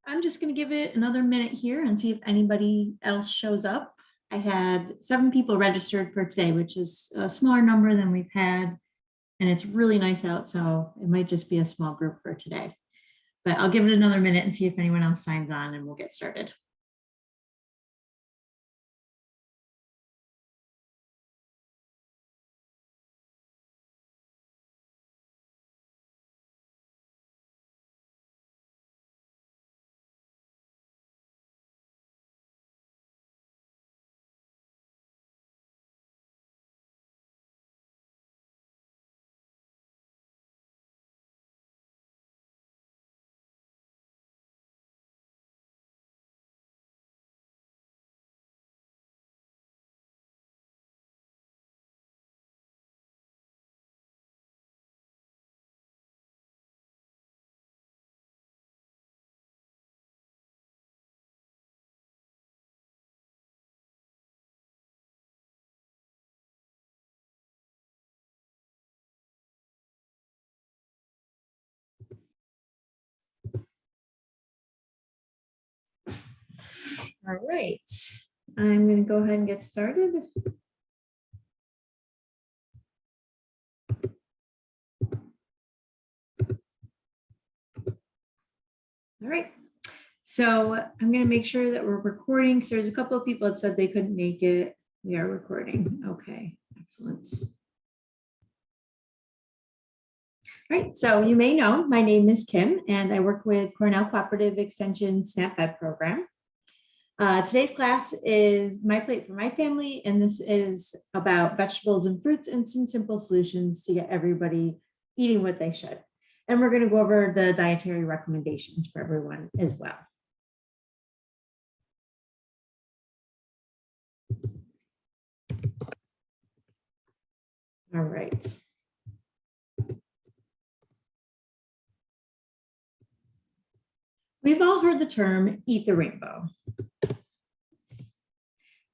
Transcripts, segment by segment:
I'm just going to give it another minute here and see if anybody else shows up. I had 7 people registered for today, which is a smaller number than we've had. And it's really nice out, so it might just be a small group for today. But I'll give it another minute and see if anyone else signs on and we'll get started. All right, I'm going to go ahead and get started. All right, so I'm going to make sure that we're recording because there's a couple of people that said they couldn't make it. We are recording. Okay, excellent. All right, so you may know my name is Kim and I work with Cornell Cooperative Extension SNAP-Ed program. Today's class is My Plate for My Family, and this is about vegetables and fruits and some simple solutions to get everybody eating what they should. And we're going to go over the dietary recommendations for everyone as well. All right. We've all heard the term eat the rainbow.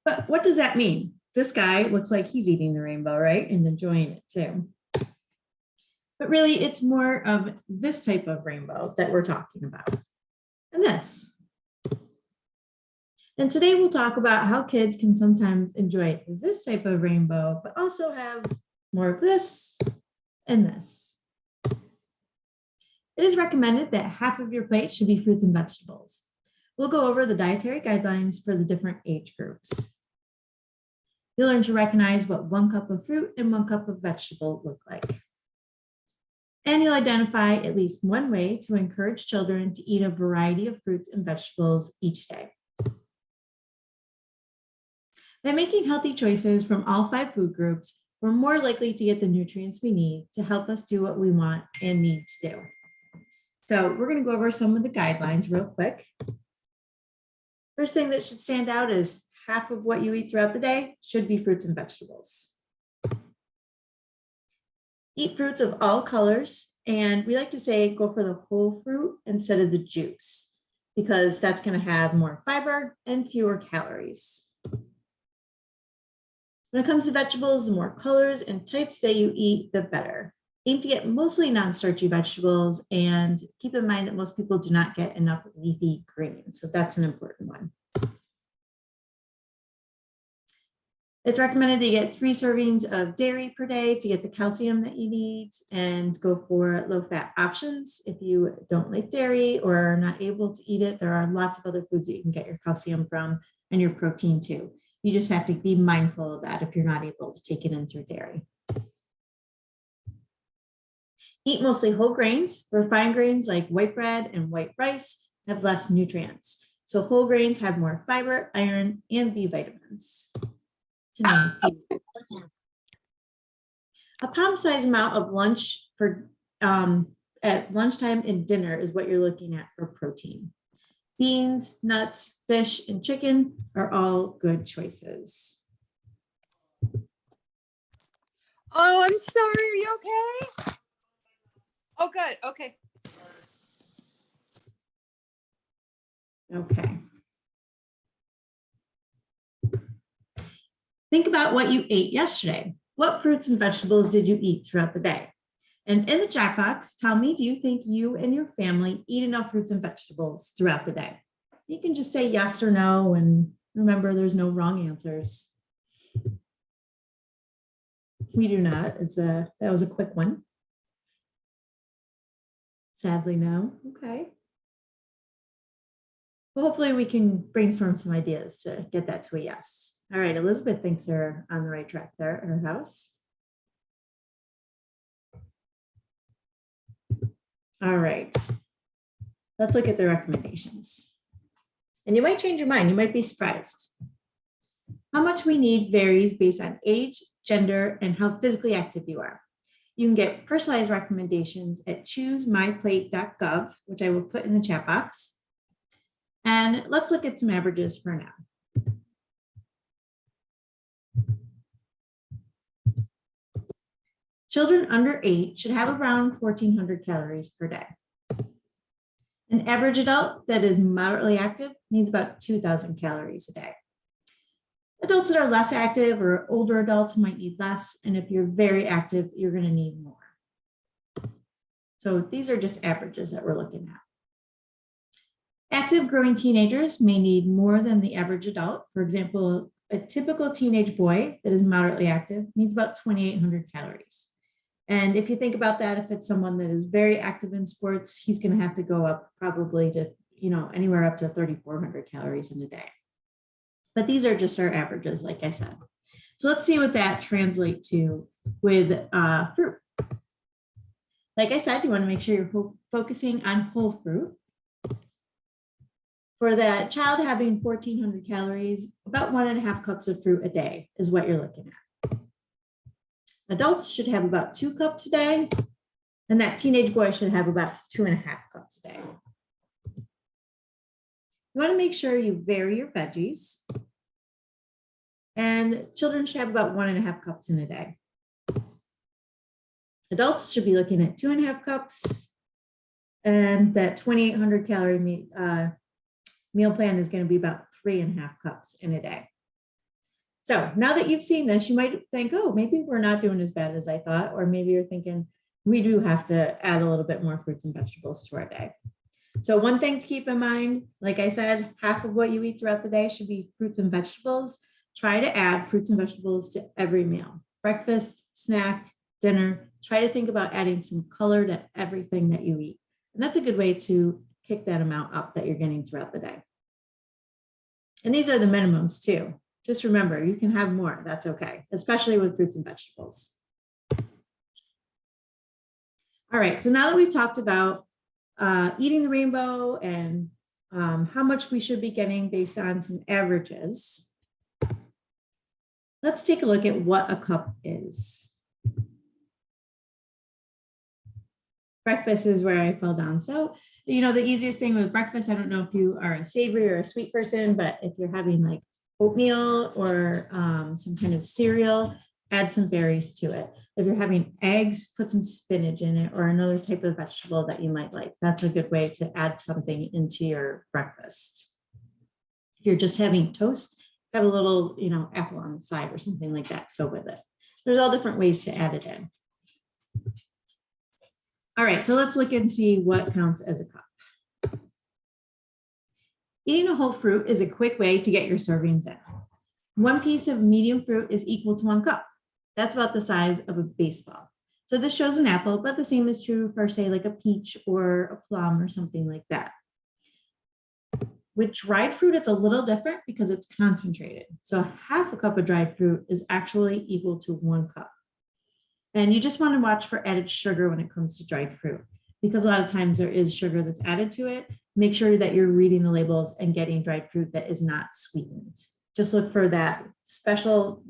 But what does that mean? This guy looks like he's eating the rainbow, right? And enjoying it too. But really, it's more of this type of rainbow that we're talking about. And this. And today we'll talk about how kids can sometimes enjoy this type of rainbow, but also have more of this and this. It is recommended that half of your plate should be fruits and vegetables. We'll go over the dietary guidelines for the different age groups. You'll learn to recognize what 1 cup of fruit and 1 cup of vegetable look like. And you'll identify at least one way to encourage children to eat a variety of fruits and vegetables each day. By making healthy choices from all 5 food groups, we're more likely to get the nutrients we need to help us do what we want and need to do. So we're going to go over some of the guidelines real quick. First thing that should stand out is half of what you eat throughout the day should be fruits and vegetables. Eat fruits of all colors, and we like to say go for the whole fruit instead of the juice, because that's going to have more fiber and fewer calories. When it comes to vegetables, the more colors and types that you eat, the better. Aim to get mostly non-starchy vegetables, and keep in mind that most people do not get enough leafy greens, so that's an important one. It's recommended that you get 3 servings of dairy per day to get the calcium that you need, and go for low-fat options. If you don't like dairy or are not able to eat it, there are lots of other foods that you can get your calcium from and your protein too. You just have to be mindful of that if you're not able to take it in through dairy. Eat mostly whole grains. Refined grains like white bread and white rice have less nutrients. So whole grains have more fiber, iron, and B vitamins. To name a few. A palm-sized amount of lunch for at lunchtime and dinner is what you're looking at for protein. Beans, nuts, fish, and chicken are all good choices. Oh, I'm sorry. Are you okay? Oh, good. Okay. Okay. Think about what you ate yesterday. What fruits and vegetables did you eat throughout the day? And in the chat box, tell me, do you think you and your family eat enough fruits and vegetables throughout the day? You can just say yes or no, and remember, there's no wrong answers. We do not. That was a quick one. Sadly, no. Okay. Well, hopefully we can brainstorm some ideas to get that to a yes. All right, Elizabeth thinks they're on the right track there at her house. All right, let's look at the recommendations. And you might change your mind, you might be surprised. How much we need varies based on age, gender, and how physically active you are. You can get personalized recommendations at choosemyplate.gov, which I will put in the chat box. And let's look at some averages for now. Children under 8 should have around 1,400 calories per day. An average adult that is moderately active needs about 2,000 calories a day. Adults that are less active or older adults might need less, and if you're very active, you're going to need more. So these are just averages that we're looking at. Active growing teenagers may need more than the average adult. For example, a typical teenage boy that is moderately active needs about 2,800 calories. And if you think about that, if it's someone that is very active in sports, he's going to have to go up probably to, anywhere up to 3,400 calories in a day. But these are just our averages, like I said. So let's see what that translates to with fruit. Like I said, you want to make sure you're focusing on whole fruit. For the child having 1,400 calories, about 1.5 cups of fruit a day is what you're looking at. Adults should have about 2 cups a day, and that teenage boy should have about 2.5 cups a day. You want to make sure you vary your veggies, and children should have about 1.5 cups in a day. Adults should be looking at 2.5 cups, and that 2,800 calorie meal plan is going to be about 3.5 cups in a day. So now that you've seen this, you might think, oh, maybe we're not doing as bad as I thought, or maybe you're thinking we do have to add a little bit more fruits and vegetables to our day. So one thing to keep in mind, like I said, half of what you eat throughout the day should be fruits and vegetables. Try to add fruits and vegetables to every meal, breakfast, snack, dinner. Try to think about adding some color to everything that you eat. And that's a good way to kick that amount up that you're getting throughout the day. And these are the minimums too. Just remember, you can have more, that's okay, especially with fruits and vegetables. All right, so now that we've talked about eating the rainbow and how much we should be getting based on some averages, let's take a look at what a cup is. Breakfast is where I fell down. So, the easiest thing with breakfast, I don't know if you are a savory or a sweet person, but if you're having like oatmeal or some kind of cereal, add some berries to it. If you're having eggs, put some spinach in it or another type of vegetable that you might like. That's a good way to add something into your breakfast. If you're just having toast, have a little, apple on the side or something like that to go with it. There's all different ways to add it in. All right, so let's look and see what counts as a cup. Eating a whole fruit is a quick way to get your servings in. 1 piece of medium fruit is equal to 1 cup. That's about the size of a baseball. So this shows an apple, but the same is true for, say, like a peach or a plum or something like that. With dried fruit, it's a little different because it's concentrated. So 1/2 cup of dried fruit is actually equal to 1 cup. And you just want to watch for added sugar when it comes to dried fruit, because a lot of times there is sugar that's added to it. Make sure that you're reading the labels and getting dried fruit that is not sweetened. Just look for that special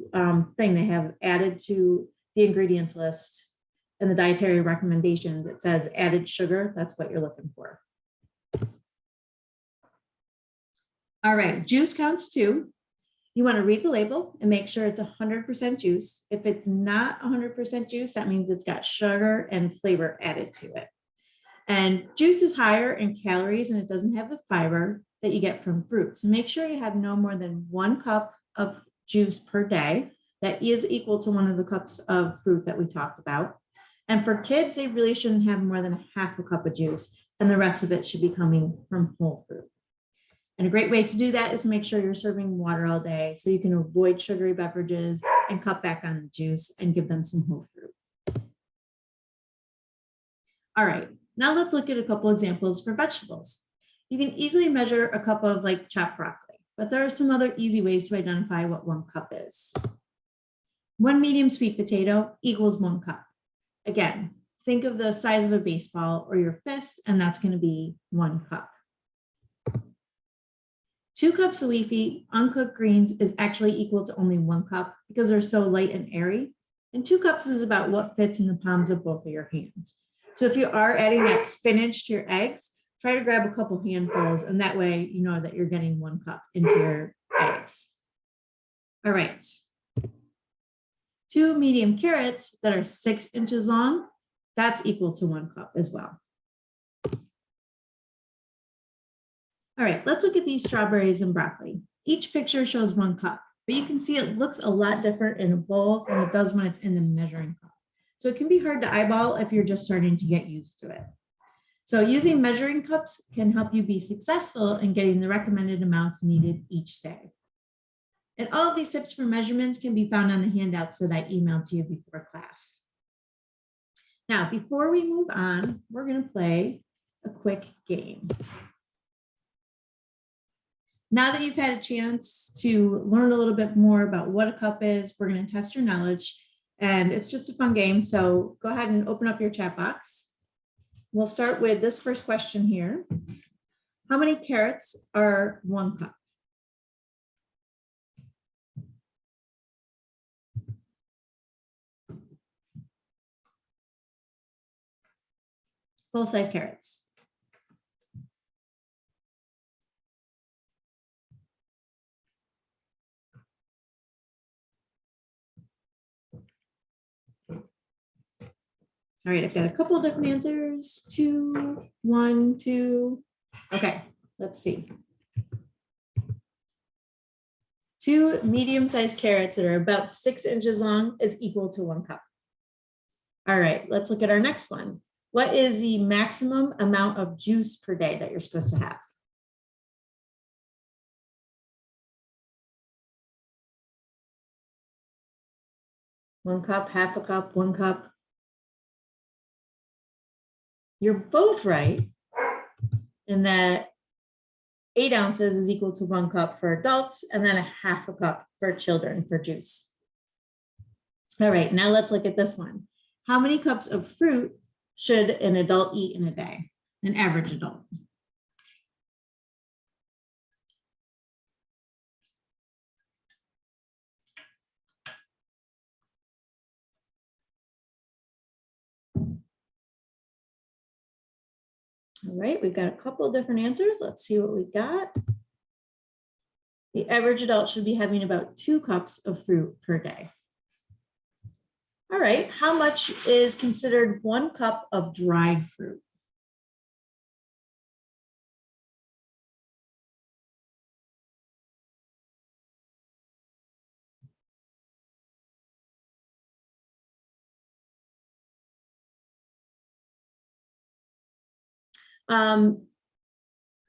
thing they have added to the ingredients list and the dietary recommendations that says added sugar. That's what you're looking for. All right, juice counts too. You want to read the label and make sure it's 100% juice. If it's not 100% juice, that means it's got sugar and flavor added to it. And juice is higher in calories and it doesn't have the fiber that you get from fruit. So make sure you have no more than 1 cup of juice per day. That is equal to 1 of the cups of fruit that we talked about. And for kids, they really shouldn't have more than half a cup of juice, and the rest of it should be coming from whole fruit. And a great way to do that is to make sure you're serving water all day so you can avoid sugary beverages and cut back on the juice and give them some whole fruit. All right, now let's look at a couple examples for vegetables. You can easily measure a cup of like chopped broccoli, but there are some other easy ways to identify what 1 cup is. 1 medium sweet potato equals 1 cup. Again, think of the size of a baseball or your fist, and that's going to be 1 cup. 2 cups of leafy uncooked greens is actually equal to only 1 cup because they're so light and airy. And 2 cups is about what fits in the palms of both of your hands. So if you are adding that spinach to your eggs, try to grab a couple handfuls, and that way you know that you're getting 1 cup into your eggs. All right. 2 medium carrots that are 6 inches long, that's equal to 1 cup as well. All right, let's look at these strawberries and broccoli. Each picture shows 1 cup, but you can see it looks a lot different in a bowl than it does when it's in the measuring cup. So it can be hard to eyeball if you're just starting to get used to it. So using measuring cups can help you be successful in getting the recommended amounts needed each day. And all of these tips for measurements can be found on the handouts that I emailed to you before class. Now, before we move on, we're going to play a quick game. Now that you've had a chance to learn a little bit more about what a cup is, we're going to test your knowledge. And it's just a fun game. So go ahead and open up your chat box. We'll start with this first question here. How many carrots are 1 cup? Full-size carrots. All right, I've got a couple of different answers. 2, 1, 2. Okay, let's see. 2 medium-sized carrots that are about 6 inches long is equal to 1 cup. All right, let's look at our next one. What is the maximum amount of juice per day that you're supposed to have? One cup, half a cup, 1 cup. You're both right in that 8 ounces is equal to 1 cup for adults and then a half a cup for children for juice. All right, now let's look at this one. How many cups of fruit should an adult eat in a day, an average adult? All right, we've got a couple of different answers. Let's see what we got. The average adult should be having about 2 cups of fruit per day. All right, how much is considered 1 cup of dried fruit?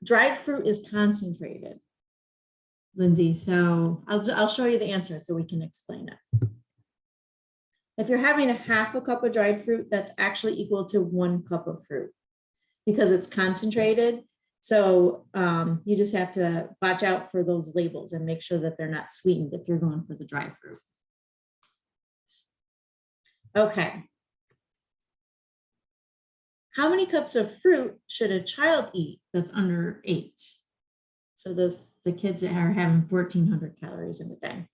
Dried fruit is concentrated, Lindsay. So I'll show you the answer so we can explain it. If you're having a half a cup of dried fruit, that's actually equal to 1 cup of fruit because it's concentrated. So you just have to watch out for those labels and make sure that they're not sweetened if you're going for the dried fruit. Okay. How many cups of fruit should a child eat that's under 8? So the kids that are having 1,400 calories in a day.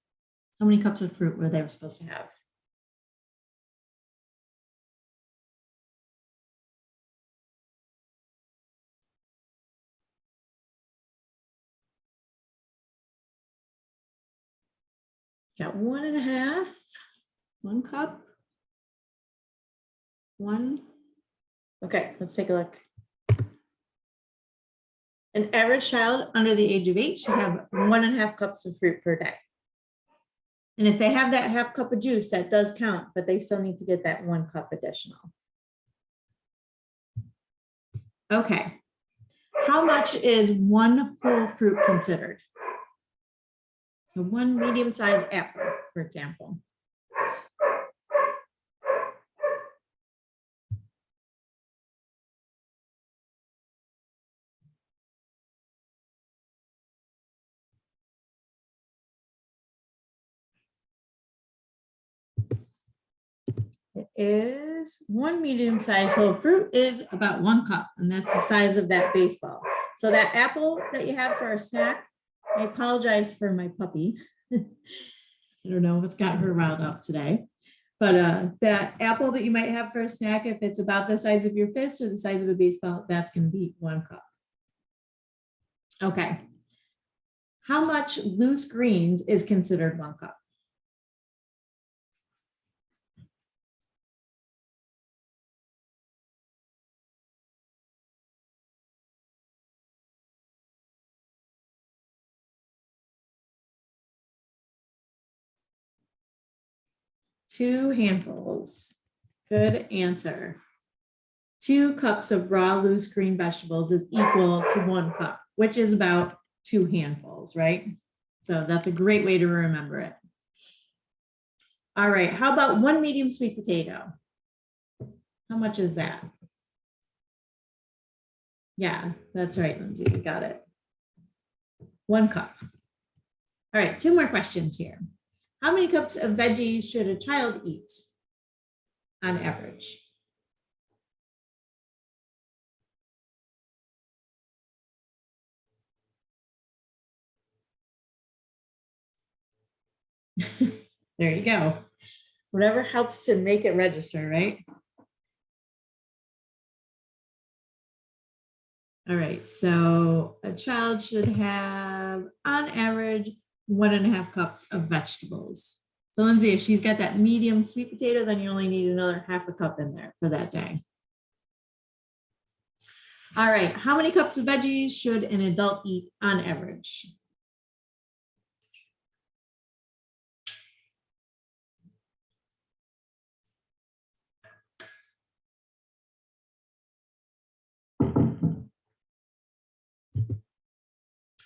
How many cups of fruit were they supposed to have? Got 1.5, 1 cup, 1. Okay, let's take a look. An average child under the age of 8 should have 1.5 cups of fruit per day. And if they have that half cup of juice, that does count, but they still need to get that 1 cup additional. Okay. How much is 1 whole fruit considered? So 1 medium-sized apple, for example. It is 1 medium-sized whole fruit is about 1 cup, and that's the size of that baseball. So that apple that you have for a snack, I apologize for my puppy. I don't know what's got her riled up today. But that apple that you might have for a snack, if it's about the size of your fist or the size of a baseball, that's going to be 1 cup. Okay. How much loose greens is considered 1 cup? Two handfuls. Good answer. 2 cups of raw loose green vegetables is equal to 1 cup, which is about 2 handfuls, right? So that's a great way to remember it. All right, how about 1 medium sweet potato? How much is that? Yeah, that's right, Lindsay, you got it. 1 cup. All right, 2 more questions here. How many cups of veggies should a child eat on average? There you go. Whatever helps to make it register, right? All right, so a child should have on average 1.5 cups of vegetables. So Lindsay, if she's got that medium sweet potato, then you only need another 1/2 cup in there for that day. All right, how many cups of veggies should an adult eat on average?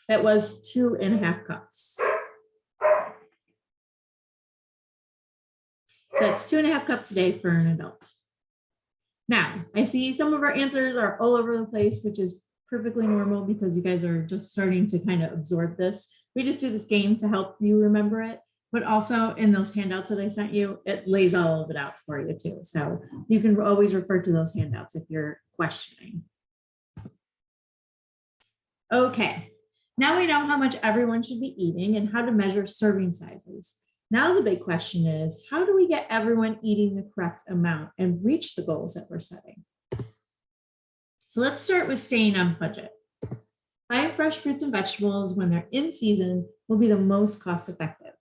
That was 2.5 cups. So that's 2.5 cups a day for an adult. Now, I see some of our answers are all over the place, which is perfectly normal because you guys are just starting to kind of absorb this. We just do this game to help you remember it, but also in those handouts that I sent you, it lays all of it out for you too. So you can always refer to those handouts if you're questioning. Okay, now we know how much everyone should be eating and how to measure serving sizes. Now the big question is, how do we get everyone eating the correct amount and reach the goals that we're setting? So let's start with staying on budget. Buying fresh fruits and vegetables when they're in season will be the most cost effective.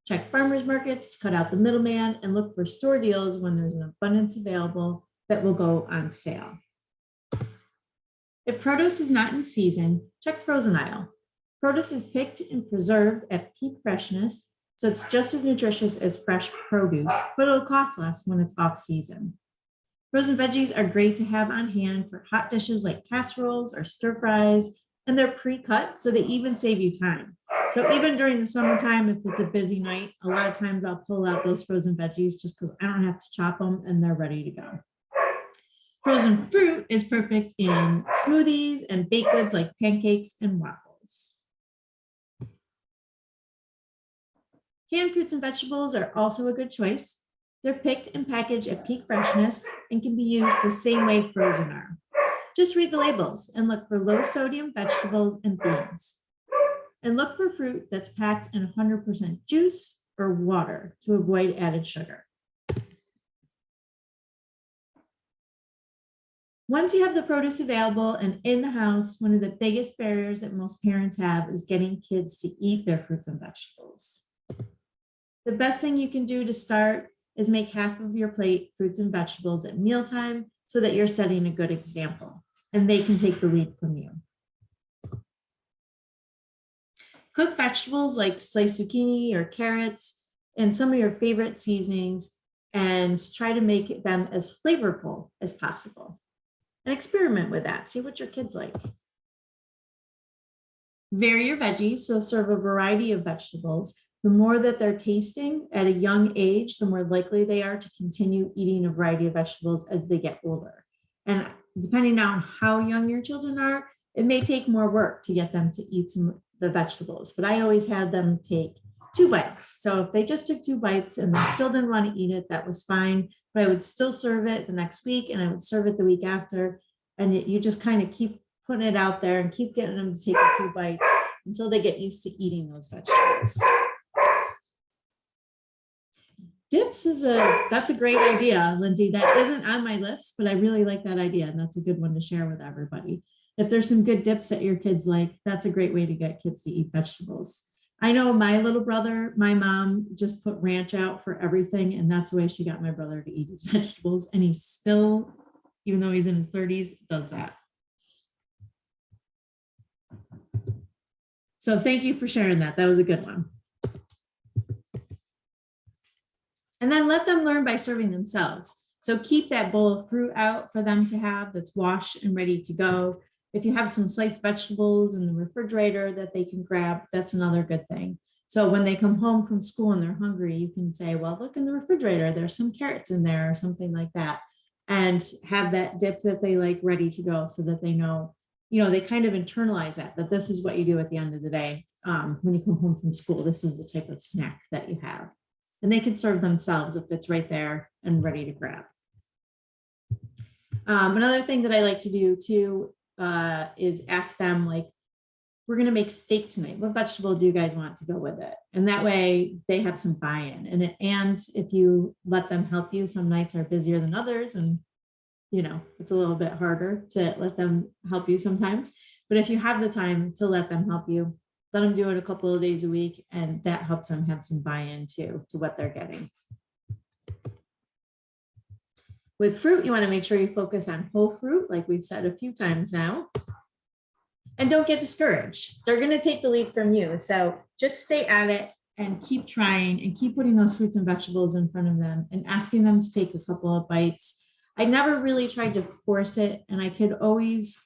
Check farmers markets to cut out the middleman and look for store deals when there's an abundance available that will go on sale. If produce is not in season, check the frozen aisle. Produce is picked and preserved at peak freshness, so it's just as nutritious as fresh produce, but it'll cost less when it's off season. Frozen veggies are great to have on hand for hot dishes like casseroles or stir fries, and they're pre-cut, so they even save you time. So even during the summertime, if it's a busy night, a lot of times I'll pull out those frozen veggies just because I don't have to chop them and they're ready to go. Frozen fruit is perfect in smoothies and baked goods like pancakes and waffles. Canned fruits and vegetables are also a good choice. They're picked and packaged at peak freshness and can be used the same way frozen are. Just read the labels and look for low sodium vegetables and beans. And look for fruit that's packed in 100% juice or water to avoid added sugar. Once you have the produce available and in the house, one of the biggest barriers that most parents have is getting kids to eat their fruits and vegetables. The best thing you can do to start is make half of your plate fruits and vegetables at mealtime so that you're setting a good example and they can take the lead from you. Cook vegetables like sliced zucchini or carrots and some of your favorite seasonings and try to make them as flavorful as possible. And experiment with that. See what your kids like. Vary your veggies, so serve a variety of vegetables. The more that they're tasting at a young age, the more likely they are to continue eating a variety of vegetables as they get older. And depending on how young your children are, it may take more work to get them to eat some of the vegetables, but I always had them take 2 bites. So if they just took 2 bites and they still didn't want to eat it, that was fine, but I would still serve it the next week and I would serve it the week after. And you just kind of keep putting it out there and keep getting them to take a few bites until they get used to eating those vegetables. Dips that's a great idea, Lindsay. That isn't on my list, but I really like that idea. And that's a good one to share with everybody. If there's some good dips that your kids like, that's a great way to get kids to eat vegetables. I know my little brother, my mom just put ranch out for everything. And that's the way she got my brother to eat his vegetables. And he still, even though he's in his 30s, does that. So thank you for sharing that. That was a good one. And then let them learn by serving themselves. So keep that bowl of fruit out for them to have that's washed and ready to go. If you have some sliced vegetables in the refrigerator that they can grab, that's another good thing. So when they come home from school and they're hungry, you can say, well, look in the refrigerator, there's some carrots in there or something like that. And have that dip that they like ready to go so that they know, they kind of internalize that this is what you do at the end of the day. When you come home from school, this is the type of snack that you have. And they can serve themselves if it's right there and ready to grab. Another thing that I like to do too is ask them, like, we're going to make steak tonight. What vegetable do you guys want to go with it? And that way they have some buy-in. And if you let them help you, some nights are busier than others. And, it's a little bit harder to let them help you sometimes. But if you have the time to let them help you, let them do it a couple of days a week. And that helps them have some buy-in too, to what they're getting. With fruit, you want to make sure you focus on whole fruit, like we've said a few times now. And don't get discouraged. They're going to take the lead from you. So just stay at it and keep trying and keep putting those fruits and vegetables in front of them and asking them to take a couple of bites. I never really tried to force it. And I could always,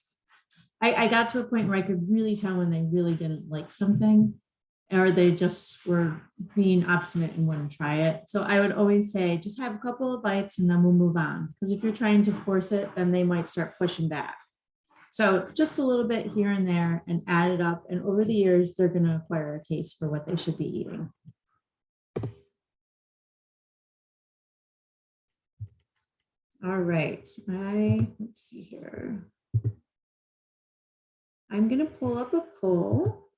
I got to a point where I could really tell when they really didn't like something or they just were being obstinate and wouldn't try it. So I would always say, just have a couple of bites and then we'll move on. Because if you're trying to force it, then they might start pushing back. So just a little bit here and there and add it up. And over the years, they're going to acquire a taste for what they should be eating. All right, let's see here. I'm going to pull up a poll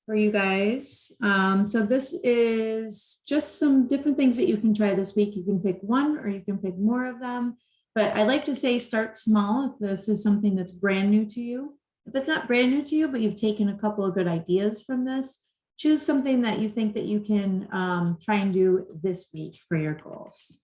for you guys. So this is just some different things that you can try this week. You can pick one or you can pick more of them. But I like to say start small if this is something that's brand new to you. If it's not brand new to you, but you've taken a couple of good ideas from this, choose something that you think that you can try and do this week for your goals.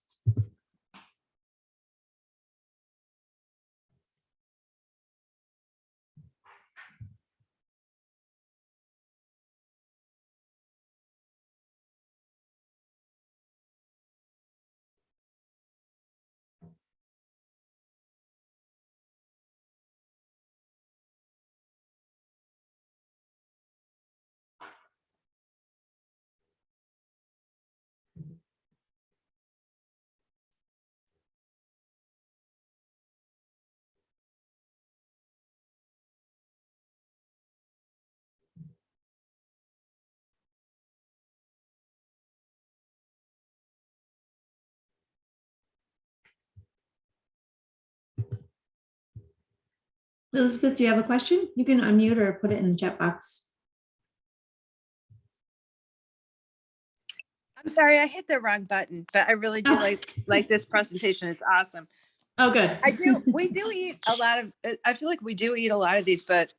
Elizabeth, do you have a question? You can unmute or put it in the chat box. I'm sorry, I hit the wrong button, but I really do like this presentation. It's awesome. Oh, good. We do eat a lot of, I feel like we do eat a lot of these, but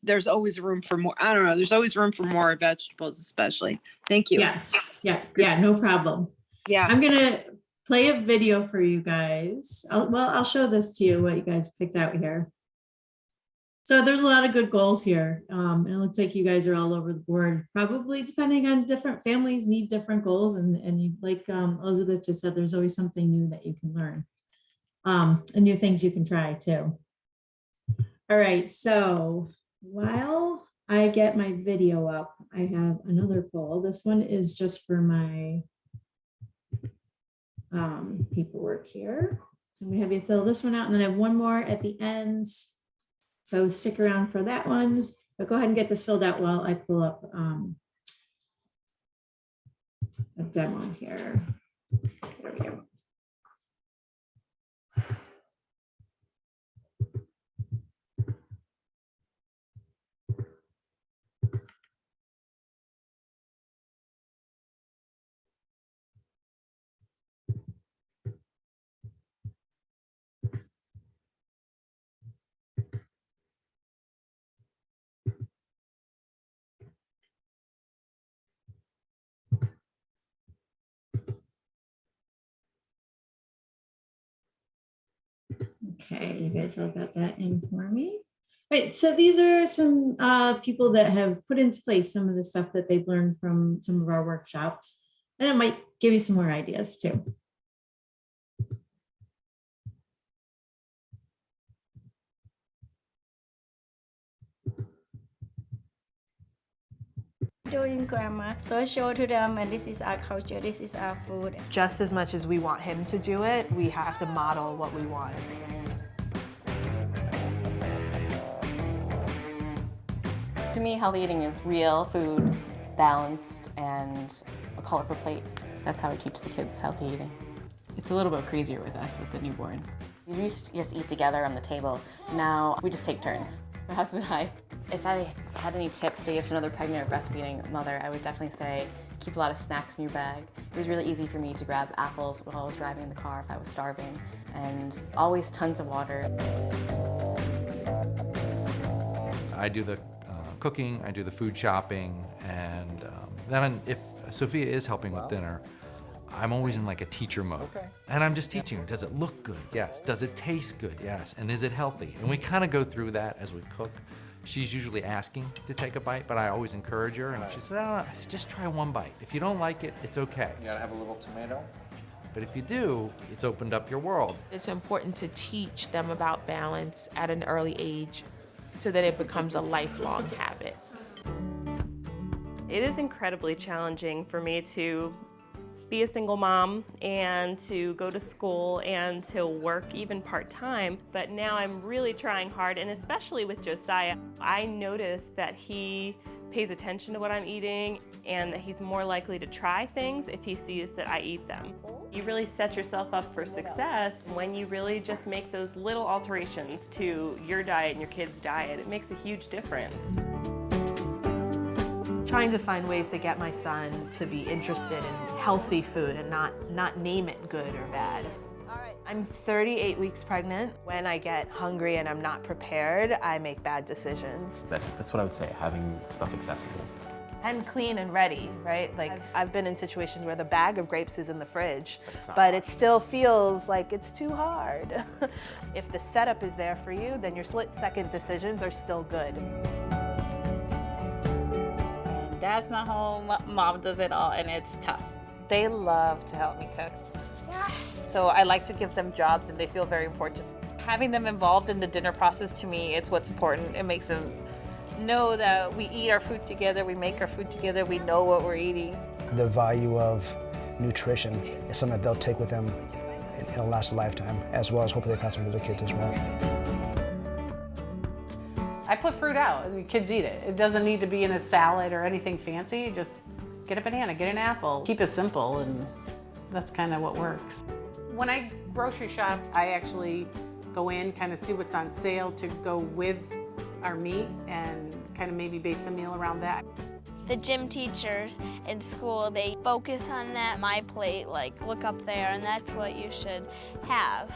there's always room for more. I don't know. There's always room for more vegetables, especially. Thank you. Yes. Yeah, no problem. Yeah. I'm going to play a video for you guys. I'll show this to you, what you guys picked out here. So there's a lot of good goals here. And it looks like you guys are all over the board, probably depending on different families need different goals. And you, like Elizabeth just said, there's always something new that you can learn, and new things you can try too. All right, so while I get my video up, I have another poll. This one is just for my paperwork here. So I'm gonna have you fill this one out, and then I have one more at the end. So stick around for that one, but go ahead and get this filled out while I pull up a demo here. There we go. Okay, you guys all got that in for me. Right, so these are some people that have put into place some of the stuff that they've learned from some of our workshops, and it might give you some more ideas too. Doing grammar, so I show to them, and this is our culture, this is our food. Just as much as we want him to do it, we have to model what we want. To me, healthy eating is real food, balanced, and a colorful plate. That's how I teach the kids healthy eating. It's a little bit crazier with us, with the newborn. We used to just eat together on the table. Now we just take turns, my husband and I. If I had any tips to give to another pregnant or breastfeeding mother, I would definitely say keep a lot of snacks in your bag. It was really easy for me to grab apples while I was driving in the car if I was starving, and always tons of water. I do the cooking, I do the food shopping, and then if Sophia is helping with dinner, I'm always in like a teacher mode. Okay. And I'm just teaching her, does it look good? Yes. Does it taste good? Yes. And is it healthy? And we kind of go through that as we cook. She's usually asking to take a bite, but I always encourage her, and she says, oh, just try one bite. If you don't like it, it's okay. You gotta have a little tomato. But if you do, it's opened up your world. It's important to teach them about balance at an early age so that it becomes a lifelong habit. It is incredibly challenging for me to be a single mom and to go to school and to work even part-time, but now I'm really trying hard, and especially with Josiah, I notice that he pays attention to what I'm eating and that he's more likely to try things if he sees that I eat them. You really set yourself up for success when you really just make those little alterations to your diet and your kid's diet. It makes a huge difference. Trying to find ways to get my son to be interested in healthy food and not name it good or bad. I'm 38 weeks pregnant. When I get hungry and I'm not prepared, I make bad decisions. That's what I would say, having stuff accessible. And clean and ready, right? Like I've been in situations where the bag of grapes is in the fridge, but it still feels like it's too hard. If the setup is there for you, then your split-second decisions are still good. And Dad's not home, Mom does it all, and it's tough. They love to help me cook. So I like to give them jobs, and they feel very important. Having them involved in the dinner process, to me, it's what's important. It makes them know that we eat our food together, we make our food together, we know what we're eating. The value of nutrition is something that they'll take with them and it'll last a lifetime, as well as hopefully they pass on to their kids as well. I put fruit out and the kids eat it. It doesn't need to be in a salad or anything fancy. Just get a banana, get an apple. Keep it simple, and that's kind of what works. When I grocery shop, I actually go in, kind of see what's on sale to go with our meat and kind of maybe base a meal around that. The gym teachers in school, they focus on that. My plate, like, look up there, and that's what you should have.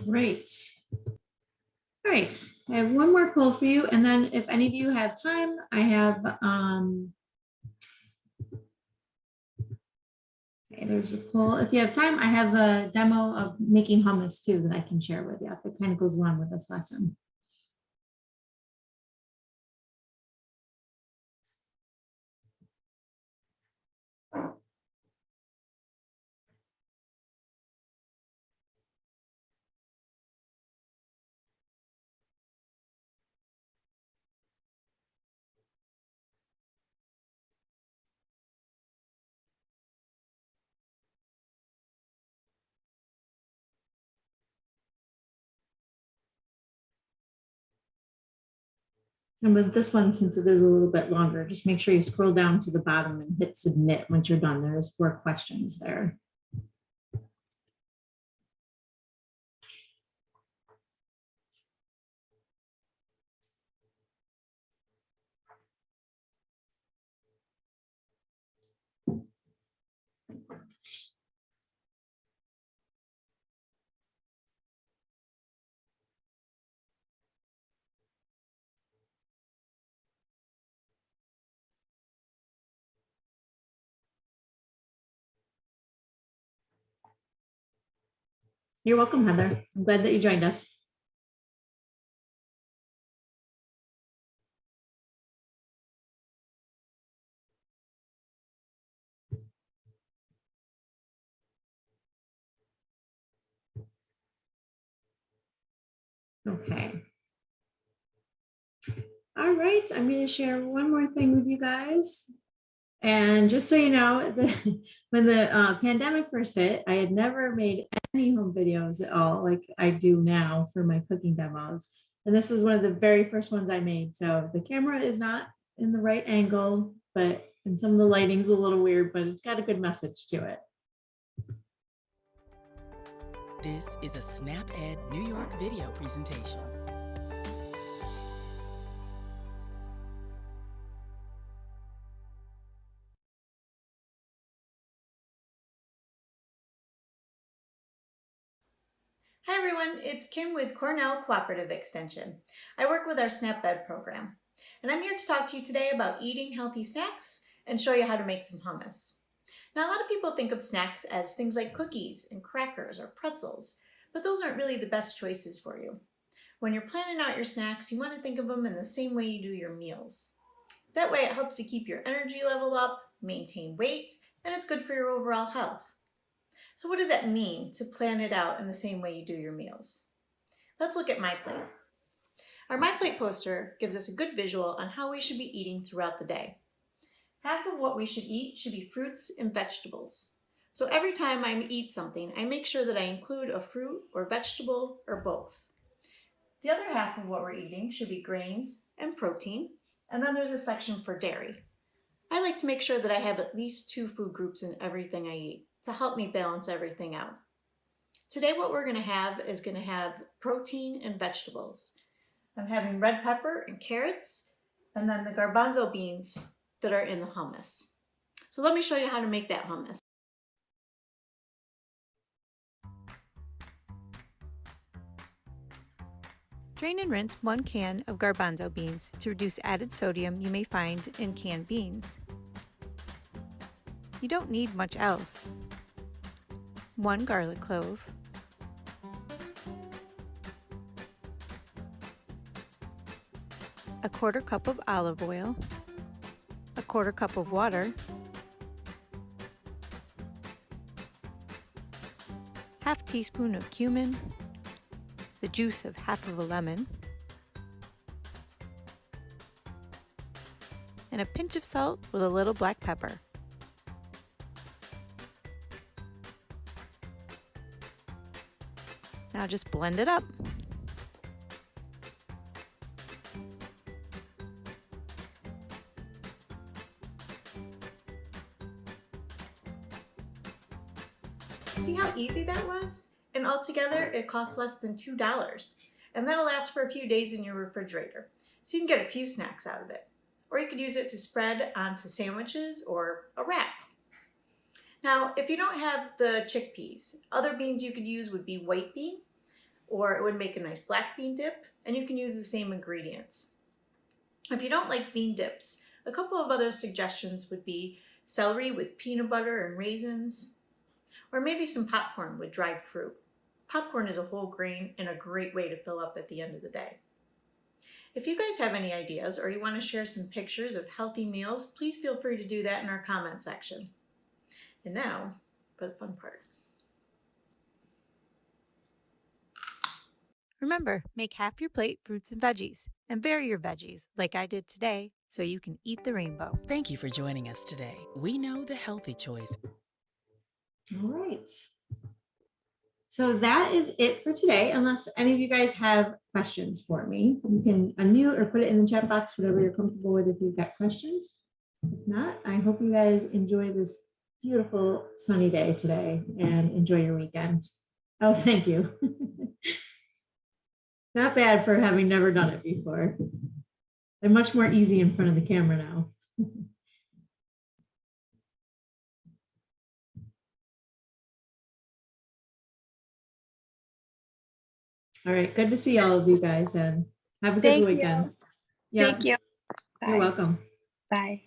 Great. All right, I have one more poll for you, and then if any of you have time, I have Okay, there's a poll. If you have time, I have a demo of making hummus too that I can share with you. That kind of goes along with this lesson. And with this one, since it is a little bit longer, just make sure you scroll down to the bottom and hit submit once you're done. There's 4 questions there. You're welcome, Heather. I'm glad that you joined us. Okay. All right, I'm going to share one more thing with you guys. And just so you know, when the pandemic first hit, I had never made any home videos at all like I do now for my cooking demos. And this was one of the very first ones I made. So the camera is not in the right angle, and some of the lighting's a little weird, but it's got a good message to it. This is a SnapEd New York video presentation. Hi everyone, it's Kim with Cornell Cooperative Extension. I work with our SnapEd program, and I'm here to talk to you today about eating healthy snacks and show you how to make some hummus. Now, a lot of people think of snacks as things like cookies and crackers or pretzels, but those aren't really the best choices for you. When you're planning out your snacks, you want to think of them in the same way you do your meals. That way it helps you keep your energy level up, maintain weight, and it's good for your overall health. So what does that mean to plan it out in the same way you do your meals? Let's look at My Plate. Our My Plate poster gives us a good visual on how we should be eating throughout the day. Half of what we should eat should be fruits and vegetables. So every time I eat something, I make sure that I include a fruit or vegetable or both. The other half of what we're eating should be grains and protein, and then there's a section for dairy. I like to make sure that I have at least 2 food groups in everything I eat to help me balance everything out. Today what we're going to have is protein and vegetables. I'm having red pepper and carrots, and then the garbanzo beans that are in the hummus. So let me show you how to make that hummus. Drain and rinse 1 can of garbanzo beans to reduce added sodium you may find in canned beans. You don't need much else. 1 garlic clove, 1/4 cup of olive oil, 1/4 cup of water, 1/2 teaspoon of cumin, the juice of 1/2 of a lemon, and a pinch of salt with a little black pepper. Now just blend it up. See how easy that was? And altogether, it costs less than $2. And that'll last for a few days in your refrigerator. So you can get a few snacks out of it. Or you could use it to spread onto sandwiches or a wrap. Now, if you don't have the chickpeas, other beans you could use would be white bean, or it would make a nice black bean dip, and you can use the same ingredients. If you don't like bean dips, a couple of other suggestions would be celery with peanut butter and raisins, Or maybe some popcorn with dried fruit. Popcorn is a whole grain and a great way to fill up at the end of the day. If you guys have any ideas or you want to share some pictures of healthy meals, please feel free to do that in our comment section. And now for the fun part. Remember, make half your plate fruits and veggies, and vary your veggies, like I did today, so you can eat the rainbow. Thank you for joining us today. We know the healthy choice. All right. So that is it for today. Unless any of you guys have questions for me, you can unmute or put it in the chat box, whatever you're comfortable with if you've got questions. If not, I hope you guys enjoy this beautiful sunny day today and enjoy your weekend. Oh, thank you. Not bad for having never done it before. They're much more easy in front of the camera now. All right, good to see all of you guys and have a good weekend. Thank you. You're welcome. Bye.